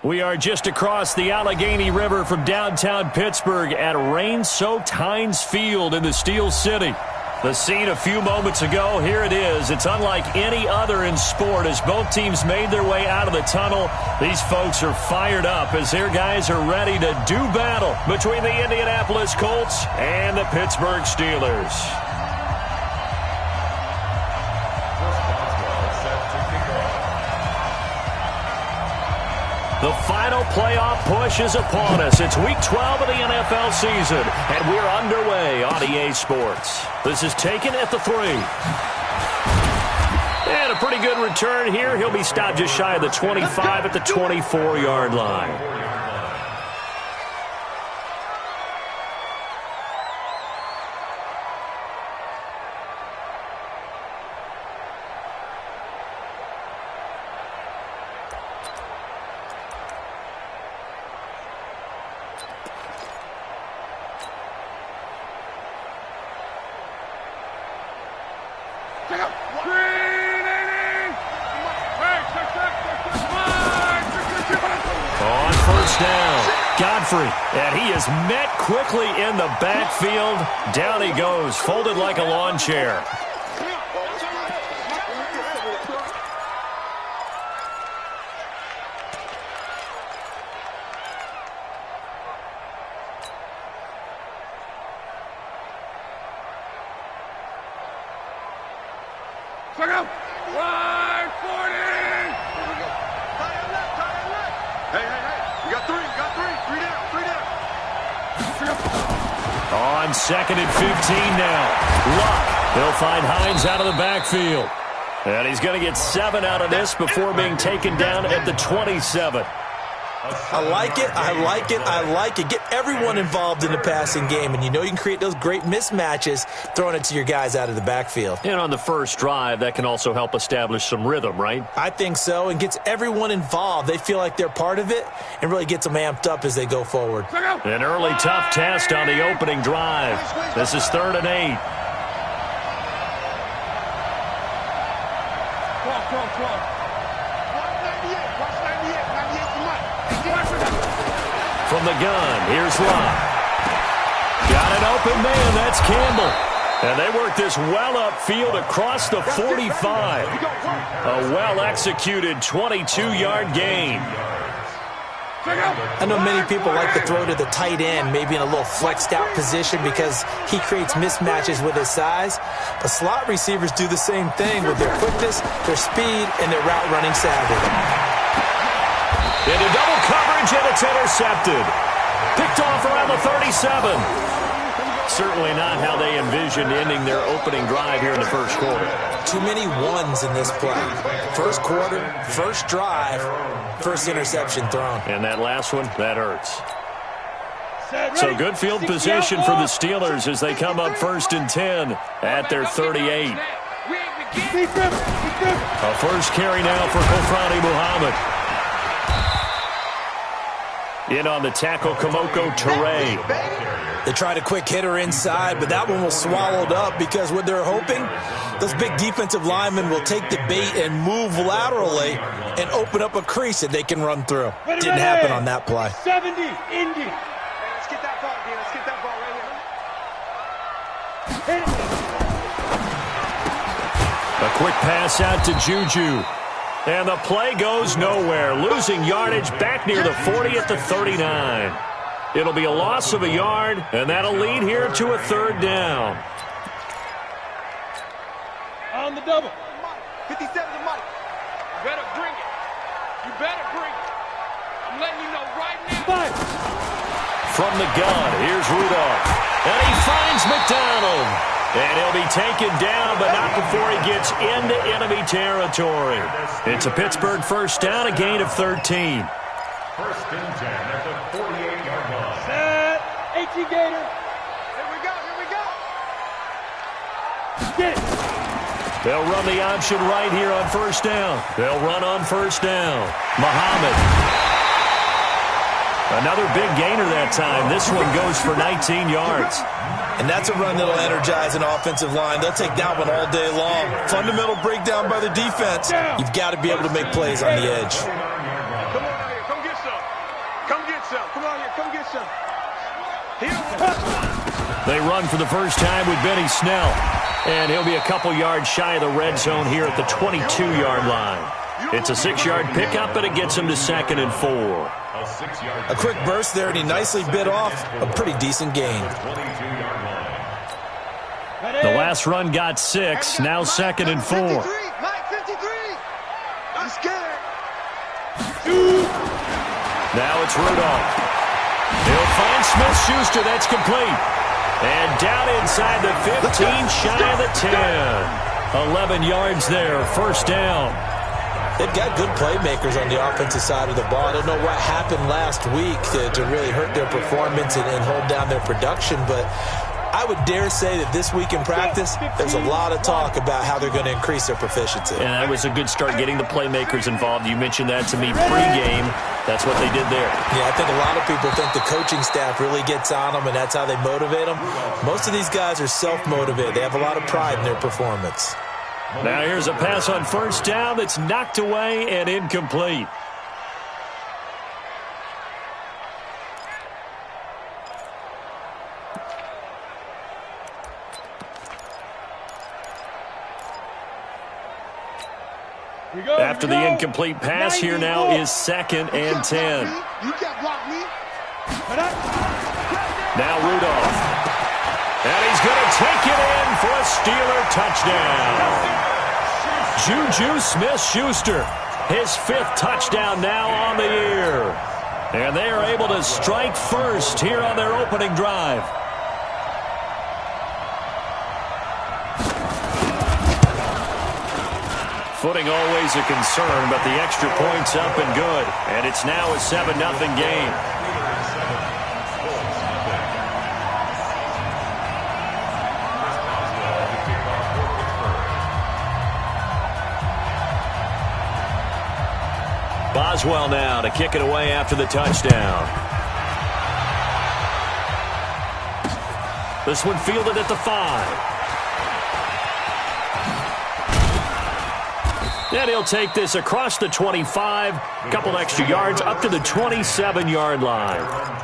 We are just across the Allegheny River from downtown Pittsburgh at rain-soaked Heinz Field in the Steel City. The scene a few moments ago, here it is. It's unlike any other in sport as both teams made their way out of the tunnel. These folks are fired up as their guys are ready to do battle between the Indianapolis Colts and the Pittsburgh Steelers. The final playoff push is upon us. It's Week 12 of the NFL season, and we're underway on EA Sports. This is taken at the 3. And a pretty good return here. He'll be stopped just shy of the 25 at the 24-yard line. And he is met quickly in the backfield. Down he goes, folded like a lawn chair. On 2nd and 15 now. Luck. He'll find Hines out of the backfield. And he's going to get 7 out of this before being taken down at the 27. I like it, I like it, I like it. Get everyone involved in the passing game, and you know you can create those great mismatches throwing it to your guys out of the backfield. And on the first drive, that can also help establish some rhythm, right? I think so, and gets everyone involved. They feel like they're part of it and really gets them amped up as they go forward. An early tough test on the opening drive. This is 3rd and 8. From the gun, here's Luck. Got an open man, that's Campbell. And they work this well upfield across the 45. A well-executed 22-yard gain. I know many people like to throw to the tight end, maybe in a little flexed-out position because he creates mismatches with his size. But slot receivers do the same thing with their quickness, their speed, and their route-running savvy. Into double coverage, and it's intercepted. Picked off around the 37. Certainly not how they envisioned ending their opening drive here in the first quarter. Too many ones in this play. First quarter, first drive, first interception thrown. And that last one, that hurts. So good field position for the Steelers as they come up 1st and 10 at their 38. A first carry now for Kofrani Muhammad. In on the tackle, Kamoko Toure. They tried a quick hitter inside, but that one was swallowed up because what they're hoping, those big defensive linemen will take the bait and move laterally and open up a crease that they can run through. Didn't happen on that play. 70, Indy. Let's get that ball, dude. Let's get that ball right here. A quick pass out to Juju. And the play goes nowhere. Losing yardage back near the 40 at the 39. It'll be a loss of a yard, and that'll lead here to a 3rd down. On the double. 57 to Mike. You better bring it. You better bring it. I'm letting you know right now. From the gun, here's Rudolph. And he finds McDonald. And he'll be taken down, but not before he gets into enemy territory. It's a Pittsburgh first down, a gain of 13. 1st and 10 at the 48-yard line. Set. 18 Gator. Here we go, here we go. Get it. They'll run the option right here on 1st down. They'll run on 1st down. Muhammad. Another big gainer that time. This one goes for 19 yards. And that's a run that'll energize an offensive line. They'll take that one all day long. Fundamental breakdown by the defense. You've got to be able to make plays on the edge. Come on out here. Come get some. They run for the first time with Benny Snell. And he'll be a couple yards shy of the red zone here at the 22-yard line. It's a 6-yard pickup, and it gets him to 2nd and 4. A quick burst there, and he nicely bit off a pretty decent gain. The last run got 6, now 2nd and 4. Now it's Rudolph. He'll find Smith-Schuster. That's complete. And down inside the 15, shy of the 10. 11 yards there, first down. They've got good playmakers on the offensive side of the ball. I don't know what happened last week to really hurt their performance and hold down their production, but I would dare say that this week in practice, there's a lot of talk about how they're going to increase their proficiency. And that was a good start, getting the playmakers involved. You mentioned that to me pregame. That's what they did there. Yeah, I think a lot of people think the coaching staff really gets on them, and that's how they motivate them. Most of these guys are self-motivated. They have a lot of pride in their performance. Now here's a pass on first down that's knocked away and incomplete. After the incomplete pass, here now is 2nd and 10. Now Rudolph. And he's going to take it in for a Steeler touchdown. Juju Smith-Schuster, his 5th touchdown now on the year. And they are able to strike first here on their opening drive. Footing always a concern, but the extra point's up and good. And it's now a 7-0 game. Boswell now to kick it away after the touchdown. This one fielded at the 5. And he'll take this across the 25, a couple extra yards up to the 27-yard line.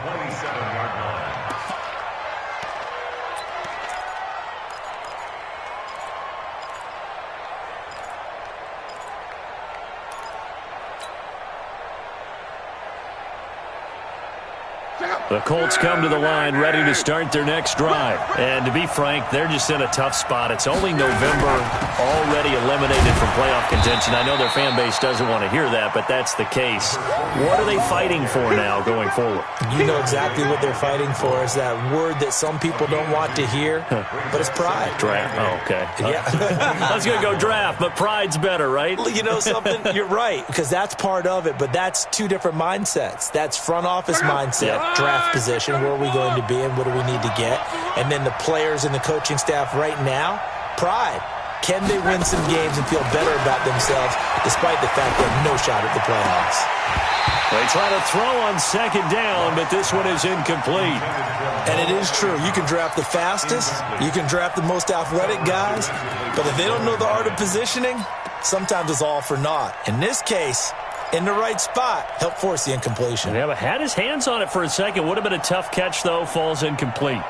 The Colts come to the line ready to start their next drive. And to be frank, they're just in a tough spot. It's only November, already eliminated from playoff contention. I know their fan base doesn't want to hear that, but that's the case. What are they fighting for now going forward? You know exactly what they're fighting for. Is that word that some people don't want to hear, but it's pride. Draft. Oh, okay. Yeah. I was going to go draft, but pride's better, right? You know something? You're right, because that's part of it, but that's two different mindsets. That's front office mindset, draft position, where are we going to be and what do we need to get, and then the players and the coaching staff right now, pride. Can they win some games and feel better about themselves despite the fact they have no shot at the playoffs? They try to throw on 2nd down, but this one is incomplete. And it is true. You can draft the fastest, you can draft the most athletic guys, but if they don't know the art of positioning, sometimes it's all for naught. In this case, in the right spot, help force the incompletion. Yeah, but had his hands on it for a second. Would have been a tough catch, though. Falls incomplete.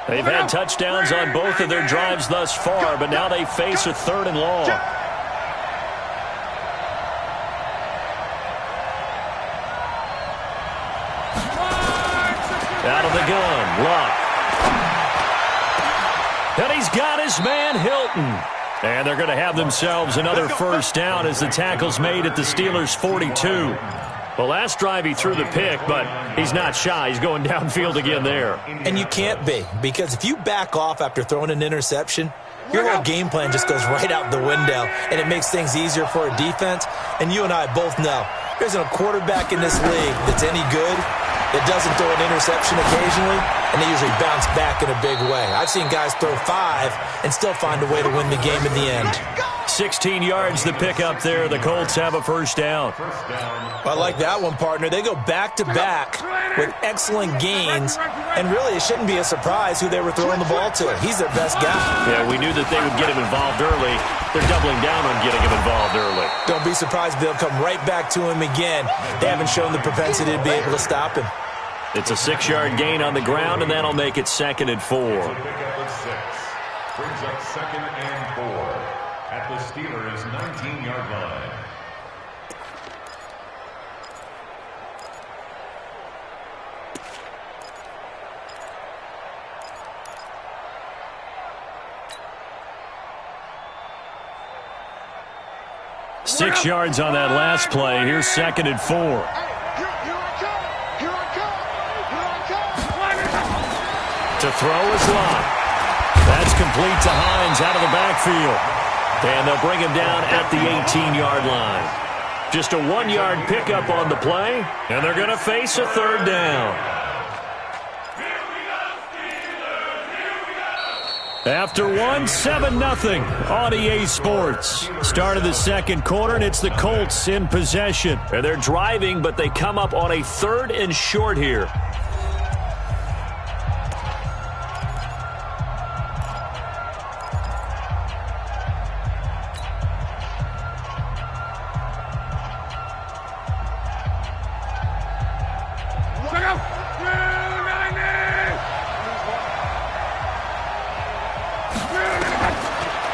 They've had touchdowns on both of their drives thus far, but now they face a 3rd and long. Out of the gun, Luck. And he's got his man, Hilton. And they're going to have themselves another first down as the tackle's made at the Steelers' 42. Well, last drive he threw the pick, but he's not shy. He's going downfield again there. And you can't be, because if you back off after throwing an interception, your whole game plan just goes right out the window, and it makes things easier for a defense. And you and I both know there's a quarterback in this league that's any good that doesn't throw an interception occasionally, and they usually bounce back in a big way. I've seen guys throw 5 and still find a way to win the game in the end. 16 yards to pick up there. The Colts have a first down. I like that one, partner. They go back-to-back with excellent gains, and really it shouldn't be a surprise who they were throwing the ball to. He's their best guy. Yeah, we knew that they would get him involved early. They're doubling down on getting him involved early. Don't be surprised they'll come right back to him again. They haven't shown the propensity to be able to stop him. It's a 6-yard gain on the ground, and that'll make it 2nd and 4. It's a pickup of 6. Brings up 2nd and 4 at the Steelers' 19-yard line. Six yards on that last play. Here's 2nd and 4. To throw is Lott. That's complete to Hines out of the backfield. And they'll bring him down at the 18-yard line. Just a 1-yard pickup on the play, and they're going to face a 3rd down. After 7-0 on EA Sports. Start of the 2nd quarter, and it's the Colts in possession. And they're driving, but they come up on a 3rd and short here.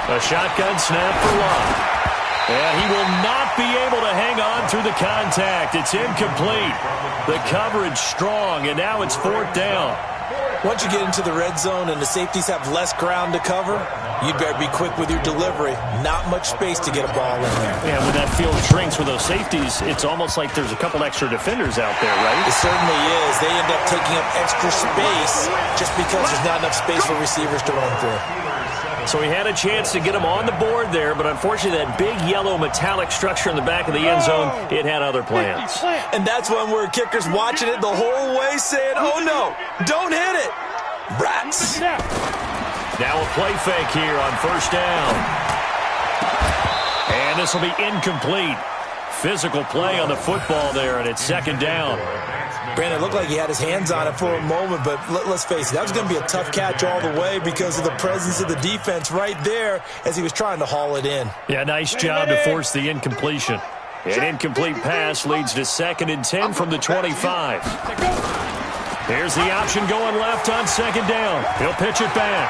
A shotgun snap for Lott. And he will not be able to hang on through the contact. It's incomplete. The coverage strong, and now it's 4th down. Once you get into the red zone and the safeties have less ground to cover, you'd better be quick with your delivery. Not much space to get a ball in there. Yeah, when that field shrinks with those safeties, it's almost like there's a couple extra defenders out there, right? It certainly is. They end up taking up extra space just because there's not enough space for receivers to run through. So he had a chance to get him on the board there, but unfortunately that big yellow metallic structure in the back of the end zone, it had other plans. And that's when we're kickers watching it the whole way saying, oh no, don't hit it. Rats. Now a play fake here on 1st down. And this will be incomplete. Physical play on the football there, and it's 2nd down. Brandon, it looked like he had his hands on it for a moment, but let's face it, that was going to be a tough catch all the way because of the presence of the defense right there as he was trying to haul it in. Yeah, nice job to force the incompletion. An incomplete pass leads to 2nd and 10 from the 25. Here's the option going left on 2nd down. He'll pitch it back.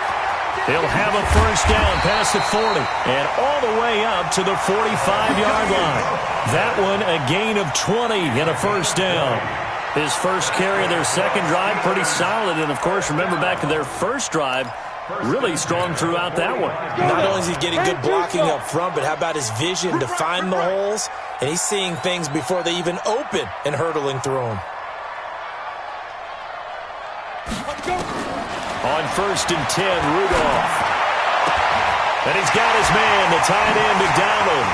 He'll have a 1st down past the 40 and all the way up to the 45-yard line. That one a gain of 20 and a 1st down. His first carry of their 2nd drive, pretty solid. And, of course, remember back to their 1st drive, really strong throughout that one. Not only is he getting good blocking up front, but how about his vision to find the holes? And he's seeing things before they even open and hurdling through them. On 1st and 10, Rudolph. And he's got his man, the tight end, McDonald.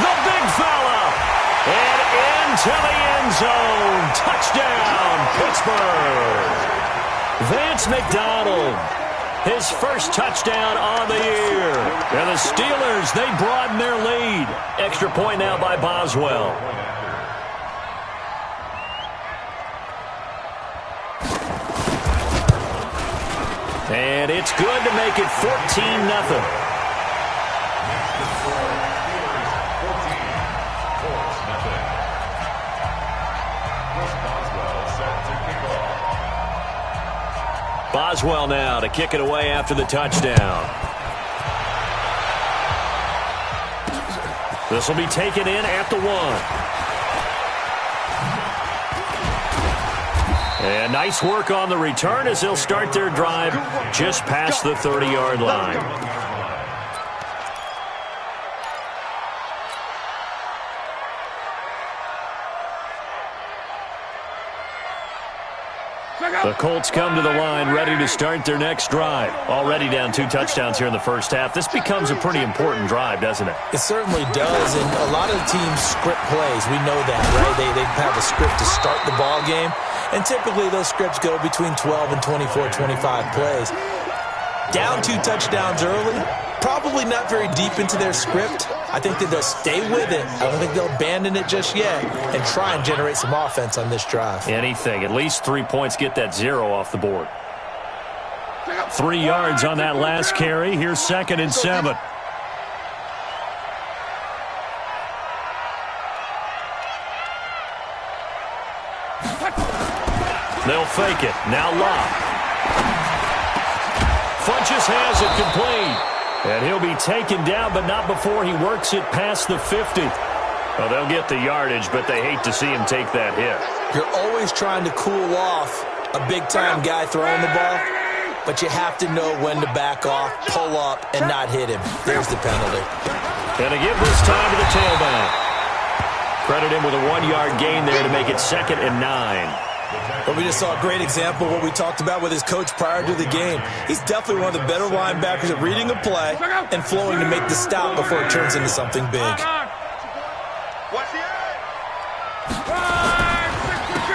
The big fella. And into the end zone. Touchdown, Pittsburgh. Vance McDonald. His first touchdown on the year. And the Steelers, they broaden their lead. Extra point now by Boswell. And it's good to make it 14-0. Boswell now to kick it away after the touchdown. This will be taken in at the 1. And nice work on the return as they'll start their drive just past the 30-yard line. The Colts come to the line ready to start their next drive. Already down 2 touchdowns here in the first half. This becomes a pretty important drive, doesn't it? It certainly does, and a lot of teams script plays. We know that, right? They have a script to start the ball game, and typically those scripts go between 12 and 24, 25 plays. Down 2 touchdowns early, probably not very deep into their script. I think that they'll stay with it. I don't think they'll abandon it just yet and try and generate some offense on this drive. Anything. At least 3 points, get that 0 off the board. 3 yards on that last carry. Here's 2nd and 7. They'll fake it. Now Locke. Funches has it complete. And he'll be taken down, but not before he works it past the 50. Well, they'll get the yardage, but they hate to see him take that hit. You're always trying to cool off a big-time guy throwing the ball, but you have to know when to back off, pull up, and not hit him. There's the penalty. And a give this time to the tailback. Credit him with a 1-yard gain there to make it 2nd and 9. But we just saw a great example of what we talked about with his coach prior to the game. He's definitely one of the better linebackers at reading a play and flowing to make the stop before it turns into something big.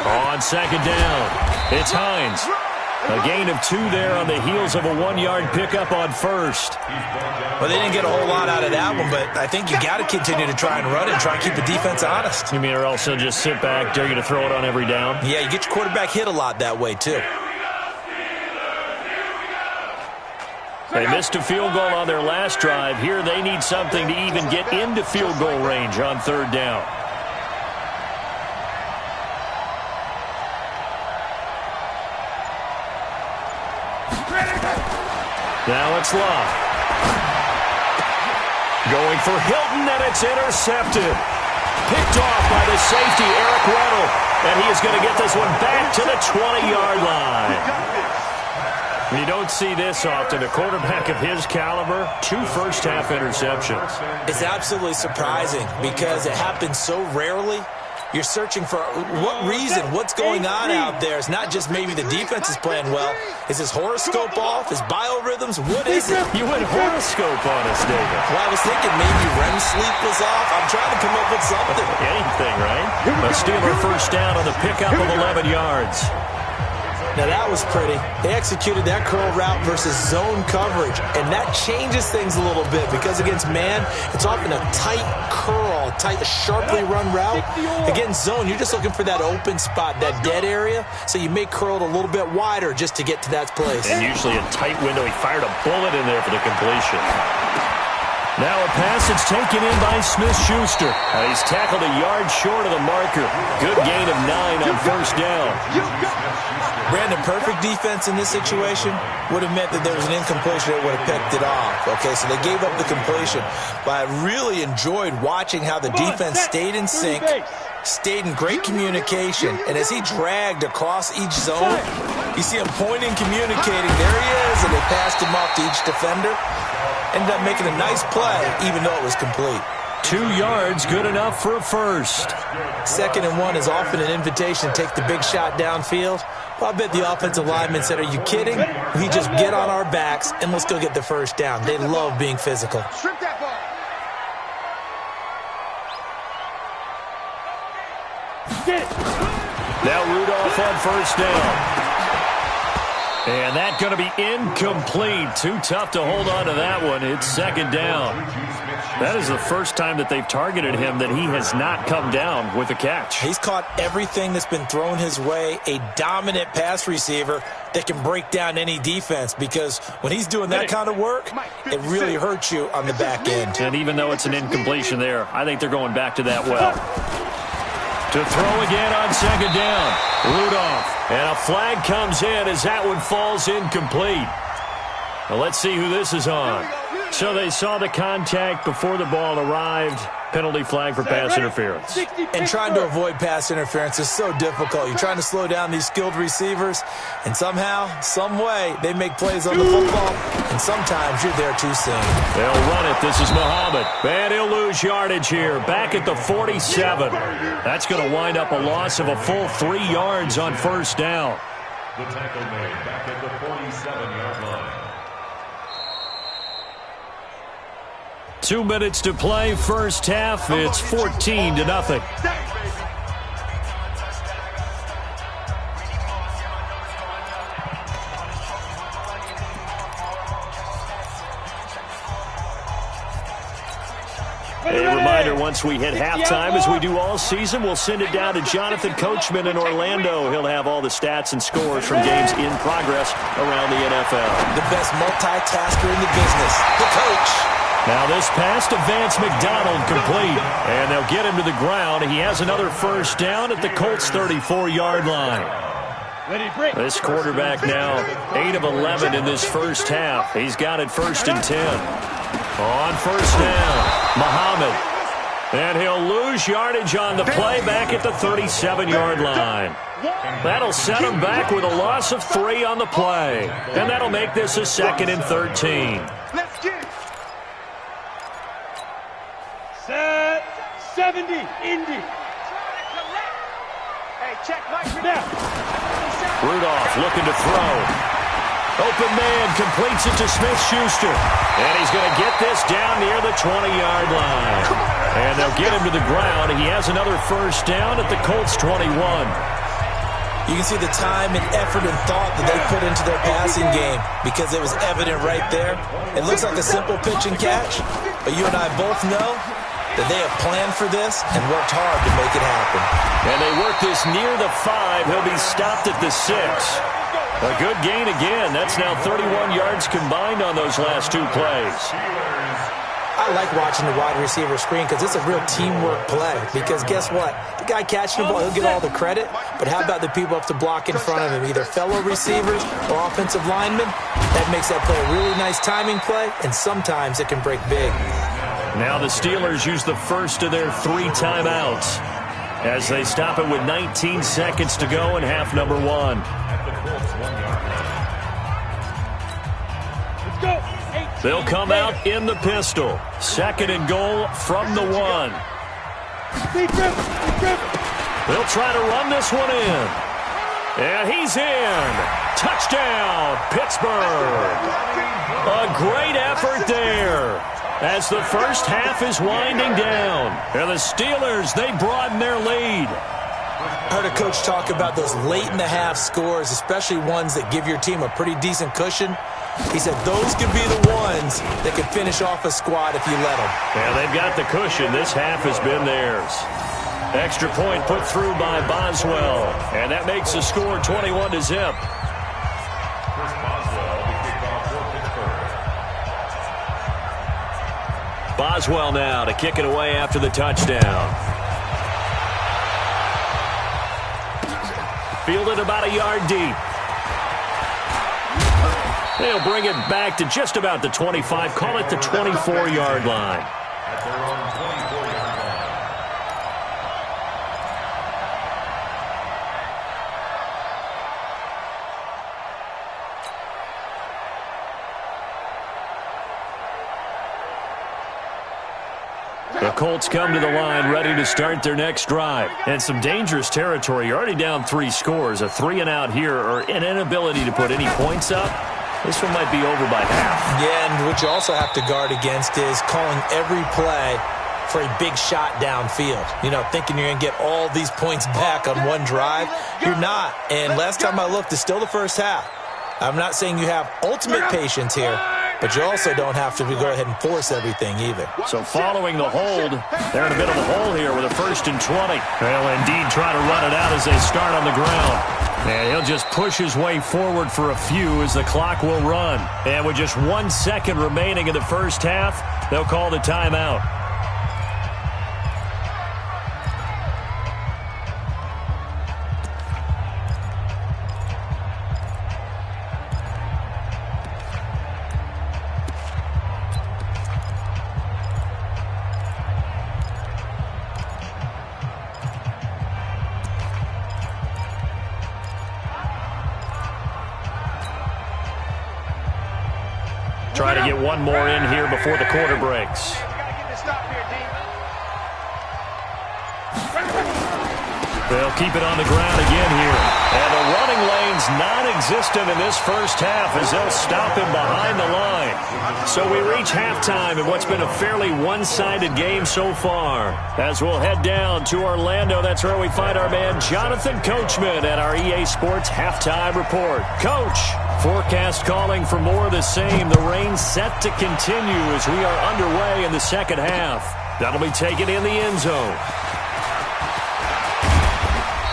On 2nd down, it's Hines. A gain of 2 there on the heels of a 1-yard pickup on 1st. Well, they didn't get a whole lot out of that one, but I think you got to continue to try and run it and try and keep the defense honest. You mean or else they'll just sit back, dare you to throw it on every down? Yeah, you get your quarterback hit a lot that way, too. They missed a field goal on their last drive. Here they need something to even get into field goal range on 3rd down. Now it's Locke. Going for Hilton, and it's intercepted. Picked off by the safety, Eric Weddle. And he is going to get this one back to the 20-yard line. You don't see this often. A quarterback of his caliber, 2 first-half interceptions. It's absolutely surprising because it happens so rarely. You're searching for what reason, what's going on out there. It's not just maybe the defense is playing well. Is his horoscope off? His biorhythms? What is it? You went horoscope on us, David. Well, I was thinking maybe REM sleep was off. I'm trying to come up with something. Anything, right? A Steeler first down on the pickup of 11 yards. Now, that was pretty. They executed that curl route versus zone coverage, and that changes things a little bit because against man, it's often a tight curl, tight, sharply run route. Against zone, you're just looking for that open spot, that dead area, so you may curl it a little bit wider just to get to that place. And usually a tight window. He fired a bullet in there for the completion. Now a pass that's taken in by Smith-Schuster. He's tackled a yard short of the marker. Good gain of 9 on 1st down. Brandon, perfect defense in this situation would have meant that there was an incompletion that would have picked it off. Okay, so they gave up the completion. But I really enjoyed watching how the defense stayed in sync, stayed in great communication. And as he dragged across each zone, you see him pointing, communicating. There he is, and they passed him off to each defender. Ended up making a nice play, even though it was complete. 2 yards, good enough for a first. 2nd and 1 is often an invitation to take the big shot downfield. Well, I bet the offensive lineman said, are you kidding? We just get on our backs and let's go get the first down. They love being physical. Strip that ball. Get it. Now Rudolph on 1st down. And that's going to be incomplete. Too tough to hold on to that one. It's 2nd down. That is the first time that they've targeted him that he has not come down with a catch. He's caught everything that's been thrown his way. A dominant pass receiver that can break down any defense because when he's doing that kind of work, it really hurts you on the back end. And even though it's an incompletion there, I think they're going back to that well. To throw again on 2nd down. Rudolph. And a flag comes in as that one falls incomplete. Well, let's see who this is on. So they saw the contact before the ball arrived. Penalty flag for pass interference. And trying to avoid pass interference is so difficult. You're trying to slow down these skilled receivers, and somehow, some way, they make plays on the football, and sometimes you're there too soon. They'll run it. This is Muhammad. And he'll lose yardage here. Back at the 47. That's going to wind up a loss of a full 3 yards on 1st down. The tackle made back at the 47-yard line. 2 minutes to play, 1st half. It's 14-0. A reminder, once we hit halftime, as we do all season, we'll send it down to Jonathan Coachman in Orlando. He'll have all the stats and scores from games in progress around the NFL. The best multitasker in the business, the coach. Now this pass to Vance McDonald complete, and they'll get him to the ground. He has another 1st down at the Colts' 34-yard line. This quarterback now 8 of 11 in this first half. He's got it 1st and 10. On first down, Muhammad. And he'll lose yardage on the play back at the 37-yard line. That'll set him back with a loss of 3 on the play. And that'll make this a 2nd and 13. Let's get it. Set 70, Indy. Hey, check Mike now. Rudolph looking to throw. Open man completes it to Smith-Schuster. And he's going to get this down near the 20-yard line. And they'll get him to the ground. He has another first down at the Colts 21. You can see the time and effort and thought that they put into their passing game because it was evident right there. It looks like a simple pitch and catch, but you and I both know that they have planned for this and worked hard to make it happen. And they work this near the 5. He'll be stopped at the 6. A good gain again. That's now 31 yards combined on those last 2 plays. I like watching the wide receiver screen because it's a real teamwork play. Because guess what? The guy catching the ball, he'll get all the credit. But how about the people up to block in front of him? Either fellow receivers or offensive linemen. That makes that play a really nice timing play, and sometimes it can break big. Now the Steelers use the first of their 3 timeouts as they stop it with 19 seconds to go in half number 1. Let's go. They'll come out in the pistol. 2nd and goal from the 1. They'll try to run this one in. And he's in. Touchdown, Pittsburgh. A great effort there as the first half is winding down. And the Steelers, they broaden their lead. I heard a coach talk about those late-in-the-half scores, especially ones that give your team a pretty decent cushion. He said those could be the ones that could finish off a squad if you let them. Yeah, they've got the cushion. This half has been theirs. Extra point put through by Boswell. And that makes the score 21-0. Boswell now to kick it away after the touchdown. Fielded about a yard deep. They'll bring it back to just about the 25. Call it the 24-yard line. At their own 24-yard line. The Colts come to the line ready to start their next drive. And some dangerous territory. You're already down 3 scores. A 3-and-out here or an inability to put any points up. This one might be over by half. Yeah, and what you also have to guard against is calling every play for a big shot downfield. You know, thinking you're going to get all these points back on one drive. You're not. And last time I looked, it's still the first half. I'm not saying you have ultimate patience here, but you also don't have to go ahead and force everything either. So following the hold, they're in a bit of a hole here with a 1st and 20. They'll indeed try to run it out as they start on the ground. And he'll just push his way forward for a few as the clock will run. And with just 1 second remaining in the first half, they'll call the timeout. Try to get one more in here before the quarter breaks. They'll keep it on the ground again here. And the running lane's non-existent in this first half as they'll stop him behind the line. So we reach halftime in what's been a fairly one-sided game so far. As we'll head down to Orlando, that's where we find our man Jonathan Coachman at our EA Sports Halftime Report. Coach, forecast calling for more of the same. The rain set to continue as we are underway in the second half. That'll be taken in the end zone.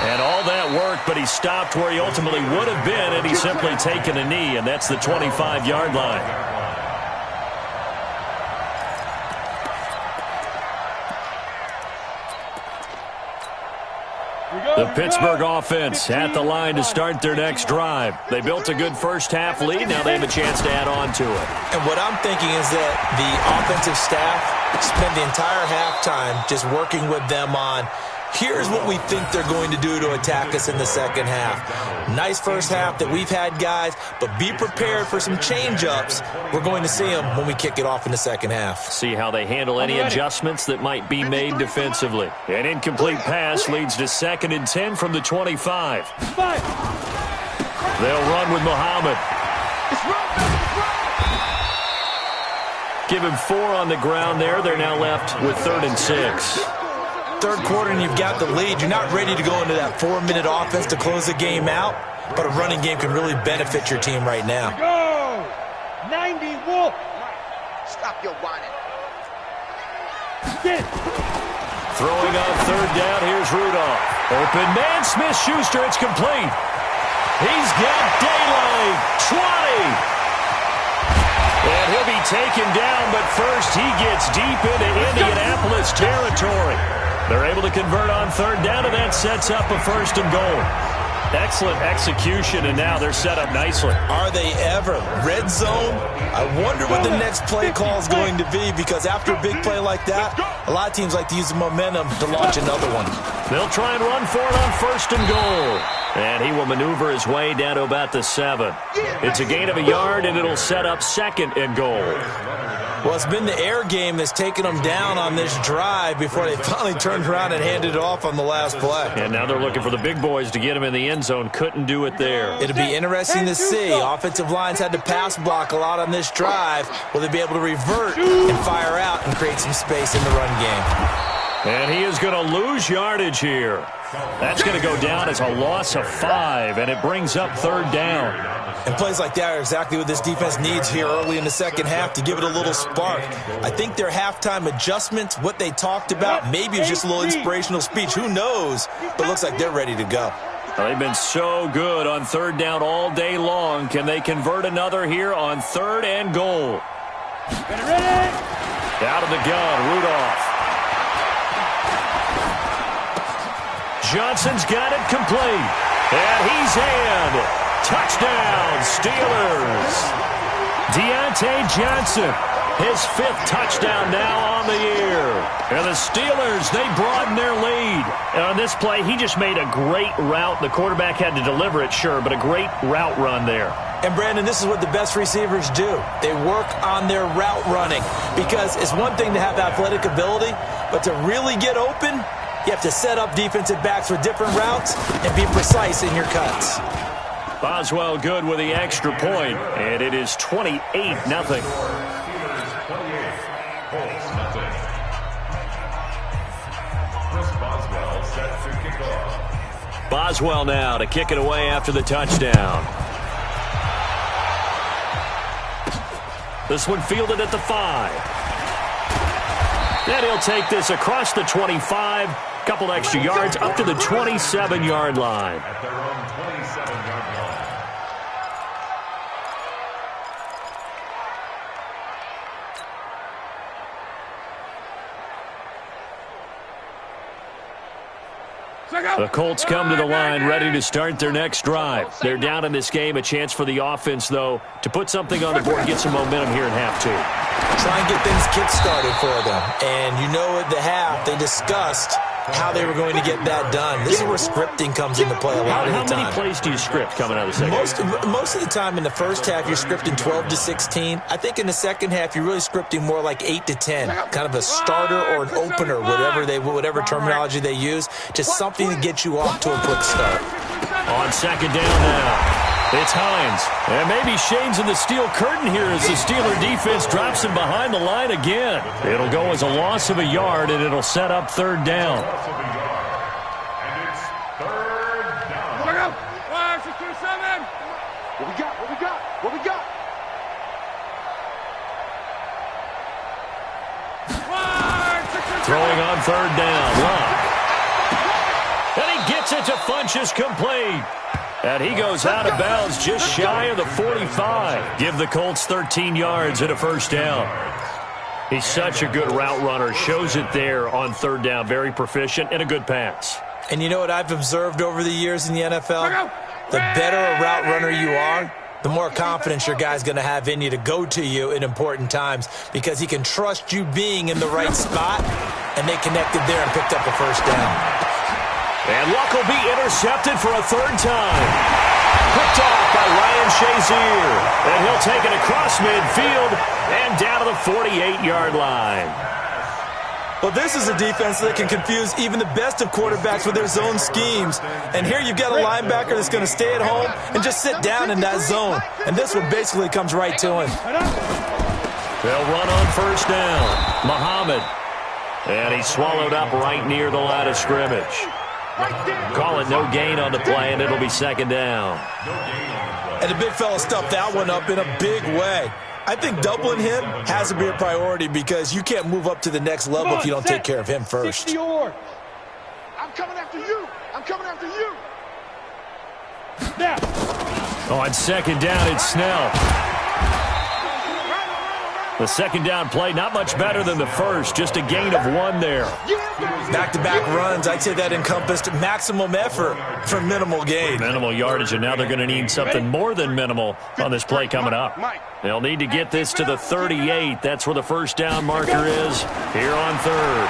And all that work, but he stopped where he ultimately would have been had he simply taken a knee, and that's the 25-yard line. The Pittsburgh offense at the line to start their next drive. They built a good first-half lead. Now they have a chance to add on to it. And what I'm thinking is that the offensive staff spend the entire halftime just working with them on, here's what we think they're going to do to attack us in the second half. Nice first half that we've had, guys, but be prepared for some change-ups. We're going to see them when we kick it off in the second half. See how they handle any adjustments that might be made defensively. An incomplete pass leads to 2nd and 10 from the 25. They'll run with Muhammad. Give him 4 on the ground there. They're now left with 3rd and 6. Third quarter and you've got the lead. You're not ready to go into that 4-minute offense to close the game out, but a running game can really benefit your team right now. Go! 90 Wolf! Stop your whining. Throwing on 3rd down, here's Rudolph. Open man, Smith-Schuster, it's complete. He's got daylight, 20. And he'll be taken down, but first he gets deep into Indianapolis territory. They're able to convert on 3rd down, and that sets up a 1st and goal. Excellent execution, and now they're set up nicely. Are they ever? Red zone? I wonder what the next play call is going to be, because after a big play like that, a lot of teams like to use the momentum to launch another one. They'll try and run for it on 1st and goal. And he will maneuver his way down to about the 7. It's a gain of a yard, and it'll set up 2nd and goal. Well, it's been the air game that's taken them down on this drive before they finally turned around and handed it off on the last play. And now they're looking for the big boys to get him in the end zone. Couldn't do it there. It'll be interesting to see. Offensive lines had to pass block a lot on this drive. Will they be able to revert and fire out and create some space in the run game? And he is going to lose yardage here. That's going to go down as a loss of 5, and it brings up 3rd down. And plays like that are exactly what this defense needs here early in the second half to give it a little spark. I think their halftime adjustments, what they talked about, maybe it was just a little inspirational speech. Who knows? But it looks like they're ready to go. Well, they've been so good on 3rd down all day long. Can they convert another here on 3rd and goal? Out of the gun, Rudolph. Johnson's got it complete. And he's in. Touchdown, Steelers. Deontay Johnson, his 5th touchdown now on the year. And the Steelers, they broaden their lead. And on this play, he just made a great route. The quarterback had to deliver it, sure, but a great route run there. And, Brandon, this is what the best receivers do. They work on their route running, because it's one thing to have athletic ability, but to really get open, you have to set up defensive backs with different routes and be precise in your cuts. Boswell good with the extra point, and it is 28-0. Boswell now to kick it away after the touchdown. This one fielded at the 5. Then he'll take this across the 25, couple extra yards up to the 27-yard line. At their own 27-yard line. The Colts come to the line ready to start their next drive. They're down in this game. A chance for the offense, though, to put something on the board and get some momentum here in half 2. Try and get things kick-started for them. And you know at the half, they discussed how they were going to get that done. This is where scripting comes into play a lot of the time. How many plays do you script coming out of the second half? Most of the time in the first half, you're scripting 12 to 16. I think in the second half, you're really scripting more like 8 to 10. Kind of a starter or an opener, whatever terminology they use. Just something to get you off to a quick start. On 2nd down now. It's Hines. And maybe Shane's in the steel curtain here as the Steeler defense drops him behind the line again. It'll go as a loss of a yard, and it'll set up 3rd down. And it's 3rd down. Look out! 5, 6, 2, 7. What we got? What we got? What we got? 5, 6, 2, 7. Throwing on 3rd down. Lock. And he gets it to Funchess complete. And he goes out of bounds just shy of the 45. Give the Colts 13 yards and a 1st down. He's such a good route runner. Shows it there on 3rd down. Very proficient and a good pass. And you know what I've observed over the years in the NFL? The better a route runner you are, the more confidence your guy's going to have in you to go to you in important times because he can trust you being in the right spot, and they connected there and picked up a first down. And Luck will be intercepted for a third time. Picked off by Ryan Shazier. And he'll take it across midfield and down to the 48-yard line. Well, this is a defense that can confuse even the best of quarterbacks with their zone schemes. And here you've got a linebacker that's going to stay at home and just sit down in that zone. And this one basically comes right to him. They'll run on first down. Muhammad. And he's swallowed up right near the line of scrimmage. Call it no gain on the play, and it'll be second down. And the big fella stuffed that one up in a big way. I think doubling him has to be a priority because you can't move up to the next level if you don't take care of him first. I'm coming after you. I'm coming after you. Now. On second down, it's Snell. The second down play, not much better than the first, just a gain of 1 there. Back-to-back runs, I'd say that encompassed maximum effort for minimal gain. Minimal yardage, and now they're going to need something more than minimal on this play coming up. They'll need to get this to the 38. That's where the first down marker is here on third.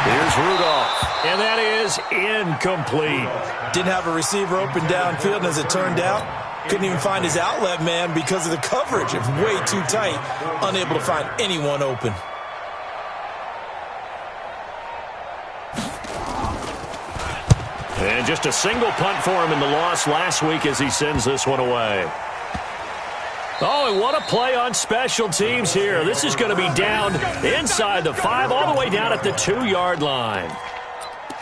Here's Rudolph, and that is incomplete. Didn't have a receiver open downfield, and as it turned out, couldn't even find his outlet man because of the coverage. It's way too tight, unable to find anyone open. And just a single punt for him in the loss last week as he sends this one away. Oh, and what a play on special teams here. This is going to be down inside the 5, all the way down at the 2-yard line.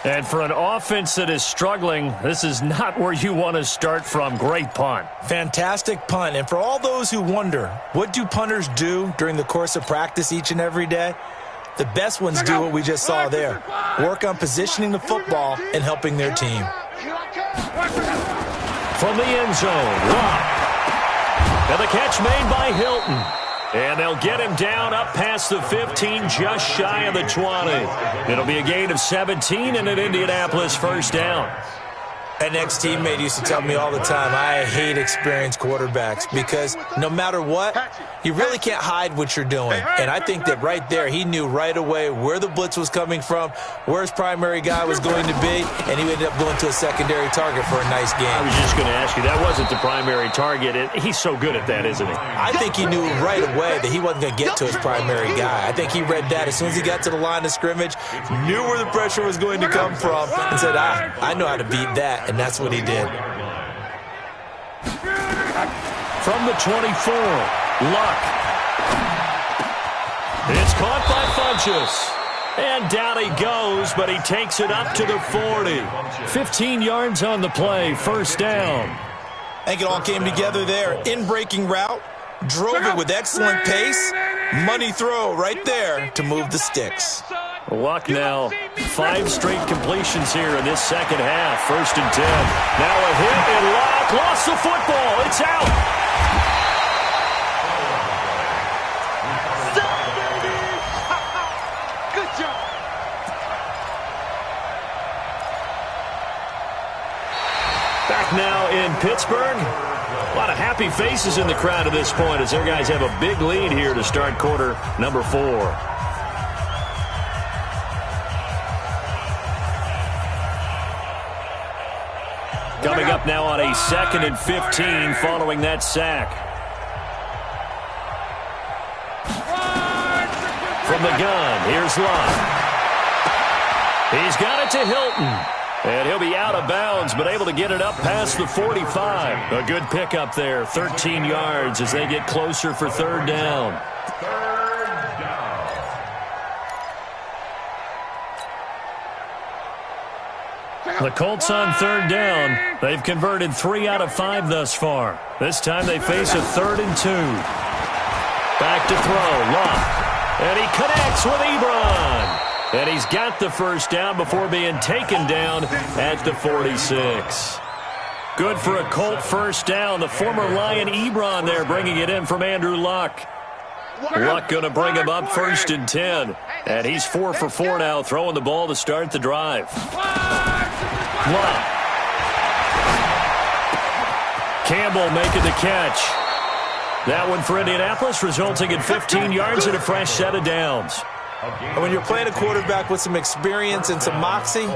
And for an offense that is struggling, this is not where you want to start from. Great punt. Fantastic punt. And for all those who wonder, what do punters do during the course of practice each and every day? The best ones do what we just saw there. Work on positioning the football and helping their team. From the end zone, Luck. And the catch made by Hilton. And they'll get him down up past the 15, just shy of the 20. It'll be a gain of 17 and an Indianapolis first down. An ex-teammate used to tell me all the time, I hate experienced quarterbacks because no matter what, you really can't hide what you're doing. And I think that right there, he knew right away where the blitz was coming from, where his primary guy was going to be, and he ended up going to a secondary target for a nice game. I was just going to ask you, that wasn't the primary target. He's so good at that, isn't he? I think he knew right away that he wasn't going to get to his primary guy. I think he read that as soon as he got to the line of scrimmage, knew where the pressure was going to come from, and said, I know how to beat that. And that's what he did. From the 24, Luck. It's caught by Funchess. And down he goes, but he takes it up to the 40. 15 yards on the play, first down. I think it all came together there. In-breaking route, drove it with excellent pace. Money throw right there to move the sticks. Luck now, 5 straight completions here in this second half. First and 10. Now a hit, and Luck lost the football. It's out. Good job. Back now in Pittsburgh. A lot of happy faces in the crowd at this point as their guys have a big lead here to start quarter number 4. Coming up now on a 2nd and 15 following that sack. From the gun, here's Luck. He's got it to Hilton. And he'll be out of bounds, but able to get it up past the 45. A good pickup there, 13 yards as they get closer for third down. The Colts on third down. They've converted 3 out of 5 thus far. This time they face a 3rd and 2. Back to throw, Luck. And he connects with Ebron. And he's got the first down before being taken down at the 46. Good for a Colt first down. The former Lion Ebron there bringing it in from Andrew Luck. Luck going to bring him up 1st and 10. And he's 4 for 4 now, throwing the ball to start the drive. Love. Campbell making the catch. That one for Indianapolis, resulting in 15 yards and a fresh set of downs. And when you're playing a quarterback with some experience and some moxie,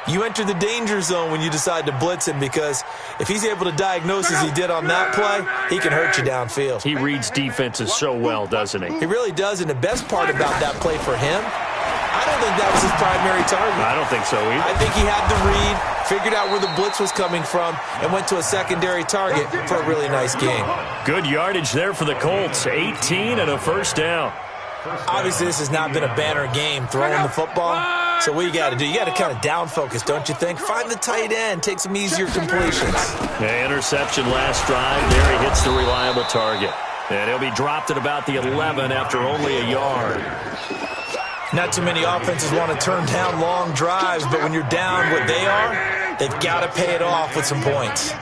you enter the danger zone when you decide to blitz him, because if he's able to diagnose as he did on that play, he can hurt you downfield. He reads defenses so well, doesn't he? He really does, and the best part about that play for him, I don't think that was his primary target. I don't think so either. I think he had the read, figured out where the blitz was coming from, and went to a secondary target for a really nice game. Good yardage there for the Colts. 18 and a first down. Obviously, this has not been a banner game throwing the football. So what you got to do, you got to kind of down focus, don't you think? Find the tight end, take some easier completions. Yeah, interception last drive. There he hits the reliable target. And he'll be dropped at about the 11 after only a yard. Not too many offenses want to turn down long drives, but when you're down what they are, they've got to pay it off with some points.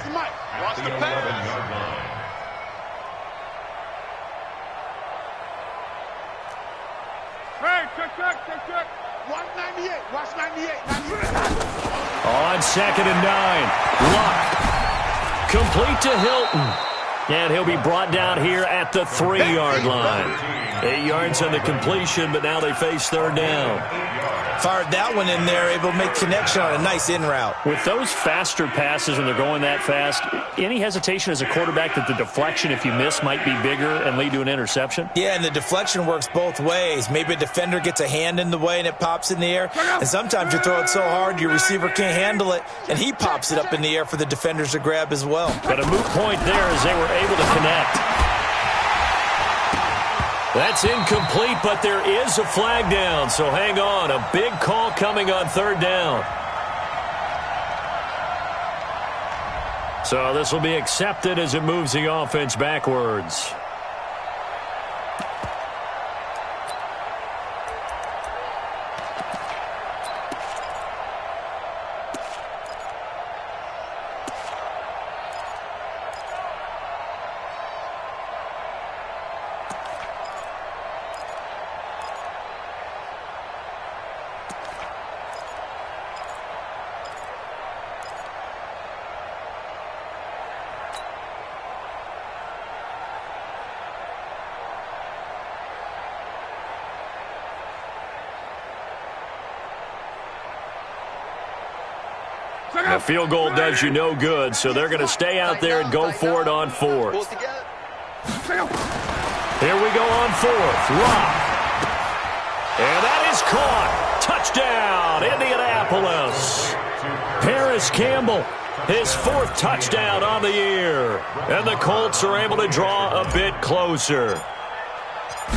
Check. Watch 98. Watch 98. On 2nd and 9. Luck. Complete to Hilton. And he'll be brought down here at the 3-yard line. 8 yards on the completion, but now they face third down. Fired that one in there, able to make connection on a nice in route. With those faster passes when they're going that fast, any hesitation as a quarterback that the deflection, if you miss, might be bigger and lead to an interception? Yeah, and the deflection works both ways. Maybe a defender gets a hand in the way and it pops in the air. And sometimes you throw it so hard your receiver can't handle it, and he pops it up in the air for the defenders to grab as well. But a moot point there as they were able to connect. That's incomplete, but there is a flag down, so hang on. A big call coming on third down. So this will be accepted as it moves the offense backwards. The field goal does you no good, so they're going to stay out there and go for it on 4th. Here we go on 4th. Lock. And that is caught. Touchdown, Indianapolis. Paris Campbell, his 4th touchdown on the year. And the Colts are able to draw a bit closer.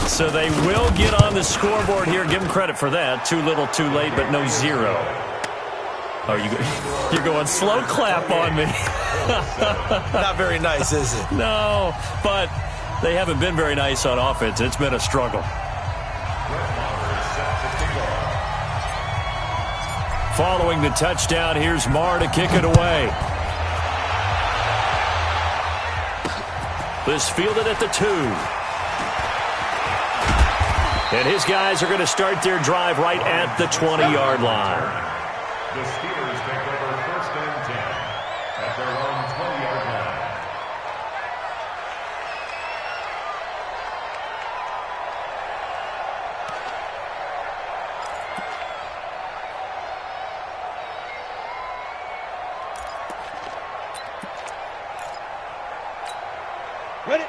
So they will get on the scoreboard here. Give them credit for that. Too little, too late, but no 0. Oh, you're going slow clap on me. Not very nice, is it? No, but they haven't been very nice on offense. It's been a struggle. Following the touchdown, here's Marr to kick it away. This fielded at the 2. And his guys are going to start their drive right at the 20-yard line. The Steelers take over 1st and 10 at their own 20-yard line.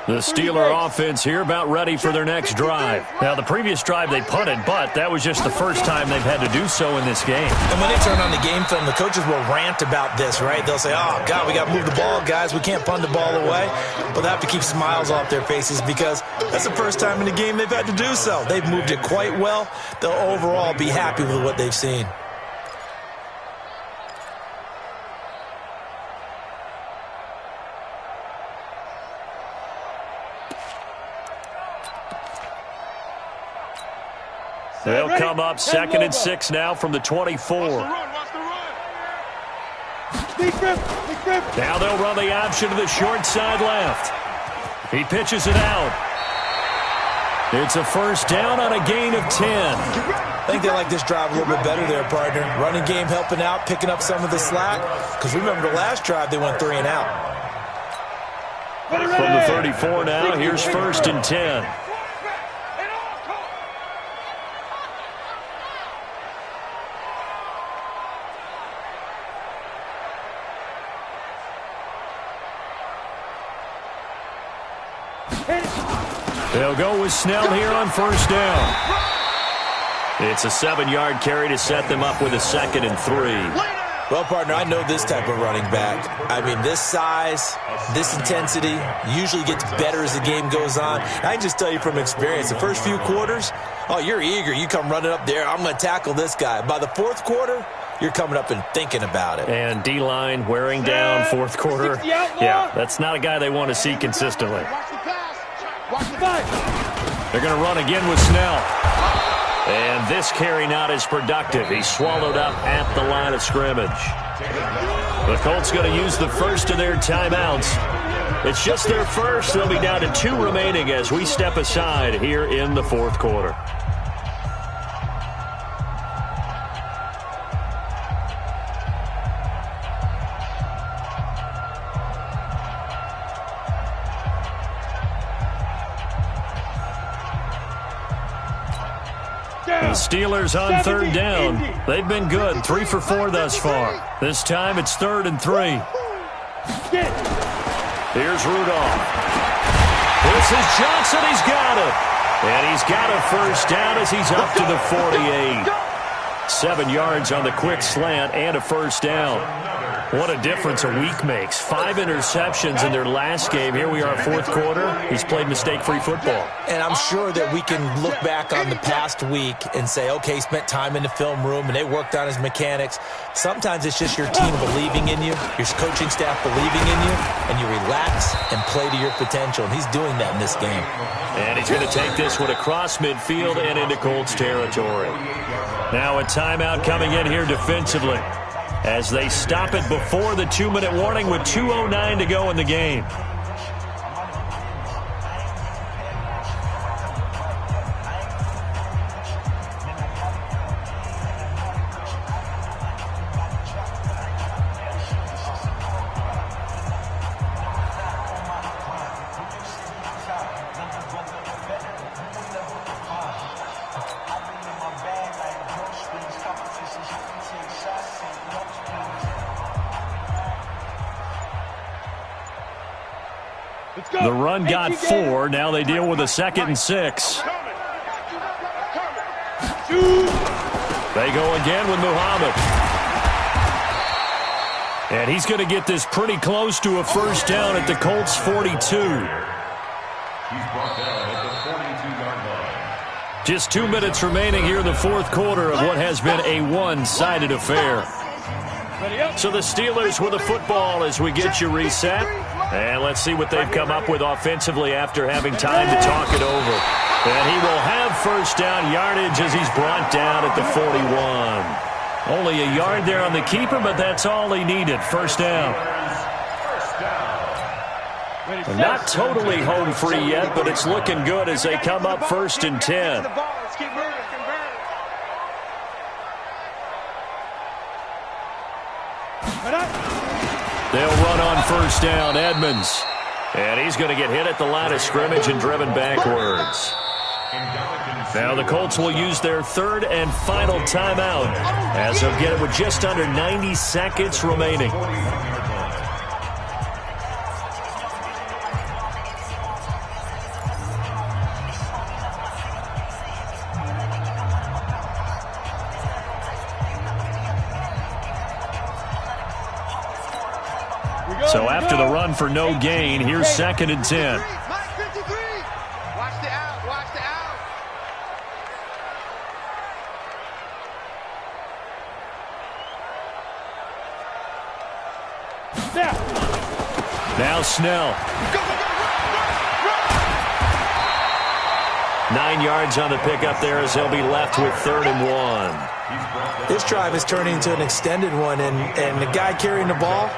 The Steeler offense here about ready for their next drive. Now, the previous drive they punted, but that was just the first time they've had to do so in this game. And when they turn on the game film, the coaches will rant about this, right? They'll say, oh, God, we got to move the ball, guys. We can't punt the ball away. But they have to keep smiles off their faces because that's the first time in the game they've had to do so. They've moved it quite well. They'll overall be happy with what they've seen. They'll come up 2nd and 6 now from the 24. Now they'll run the option to the short side left. He pitches it out. It's a first down on a gain of 10. I think they like this drive a little bit better there, partner. Running game helping out, picking up some of the slack. Because remember the last drive, they went 3 and out. From the 34 now, here's first and 10. They'll go with Snell here on first down. It's a 7-yard carry to set them up with a 2nd and 3. Well, partner, I know this type of running back. I mean, this size, this intensity usually gets better as the game goes on. I can just tell you from experience, the first few quarters, oh, you're eager. You come running up there, I'm going to tackle this guy. By the 4th quarter, you're coming up and thinking about it. And D-line wearing down 4th quarter. Yeah, that's not a guy they want to see consistently. They're going to run again with Snell. And this carry not as productive. He's swallowed up at the line of scrimmage. The Colts going to use the first of their timeouts. It's just their first. They'll be down to 2 remaining as we step aside here in the 4th quarter. The Steelers on 3rd down. They've been good, 3 for 4 thus far. This time it's 3rd and 3. Here's Rudolph. This is Johnson. He's got it. And he's got a first down as he's up to the 48. 7 yards on the quick slant and a first down. What a difference a week makes. 5 interceptions in their last game. Here we are, 4th quarter. He's played mistake-free football. And I'm sure that we can look back on the past week and say, okay, he spent time in the film room and they worked on his mechanics. Sometimes it's just your team believing in you, your coaching staff believing in you, and you relax and play to your potential. And he's doing that in this game. And he's going to take this one across midfield and into Colts territory. Now a timeout coming in here defensively, as they stop it before the 2-minute warning with 2:09 to go in the game. The run got 4. Now they deal with a 2nd and 6. They go again with Muhammad. And he's going to get this pretty close to a first down at the Colts 42. He's brought down at the 42-yard line. Just 2 minutes remaining here in the 4th quarter of what has been a one-sided affair. So the Steelers with the football as we get you reset. And let's see what they've come up with offensively after having time to talk it over. And he will have first down yardage as he's brought down at the 41. Only a yard there on the keeper, but that's all he needed. First down. And not totally home free yet, but it's looking good as they come up 1st and 10. They'll run on first down, Edmonds. And he's going to get hit at the line of scrimmage and driven backwards. Now the Colts will use their 3rd and final timeout as they'll get it with just under 90 seconds remaining. So after the run for no gain, here's 2nd and 10. Watch the out. Watch the out. Now Snell. 9 yards on the pickup there as they'll be left with 3rd and 1. This drive is turning into an extended one, and the guy carrying the ball,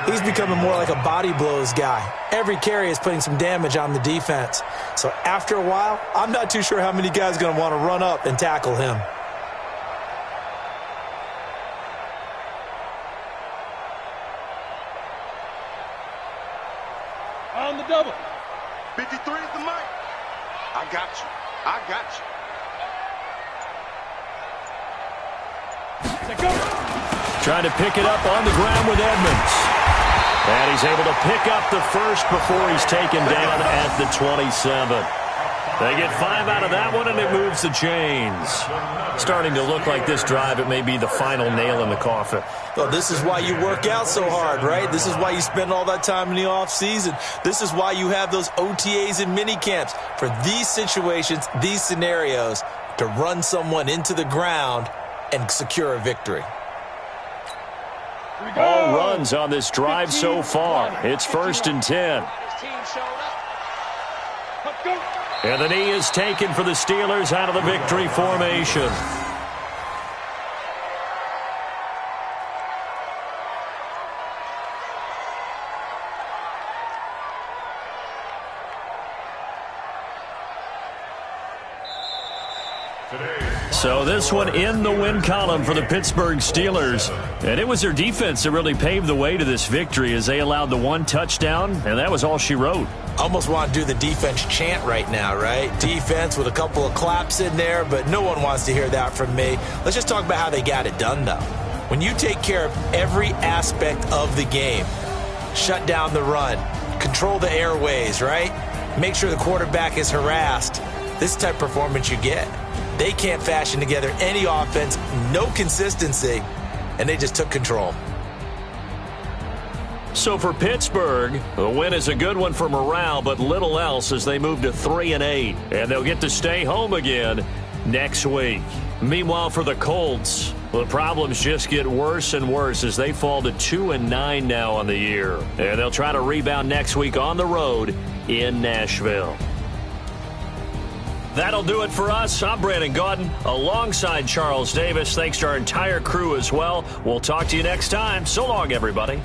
he's becoming more like a body blows guy. Every carry is putting some damage on the defense. So after a while, I'm not too sure how many guys are going to want to run up and tackle him. On the double. 53 is the mic. I got you. I got you. Trying to pick it up on the ground with Edmonds. And he's able to pick up the first before he's taken down at the 27. They get 5 out of that one, and it moves the chains. Starting to look like this drive, it may be the final nail in the coffin. Well, this is why you work out so hard, right? This is why you spend all that time in the offseason. This is why you have those OTAs and mini camps for these situations, these scenarios, to run someone into the ground and secure a victory. All runs on this drive so far. It's 1st and 10. And the knee is taken for the Steelers out of the victory formation. So this one in the win column for the Pittsburgh Steelers. And it was their defense that really paved the way to this victory as they allowed the 1 touchdown, and that was all she wrote. Almost want to do the defense chant right now, right? Defense with a couple of claps in there, but no one wants to hear that from me. Let's just talk about how they got it done, though. When you take care of every aspect of the game, shut down the run, control the airways, right? Make sure the quarterback is harassed. This type of performance you get. They can't fashion together any offense, no consistency, and they just took control. So for Pittsburgh, the win is a good one for morale, but little else as they move to 3-8. And they'll get to stay home again next week. Meanwhile, for the Colts, the problems just get worse and worse as they fall to 2-9 now on the year. And they'll try to rebound next week on the road in Nashville. That'll do it for us. I'm Brandon Gaudin alongside Charles Davis. Thanks to our entire crew as well. We'll talk to you next time. So long, everybody.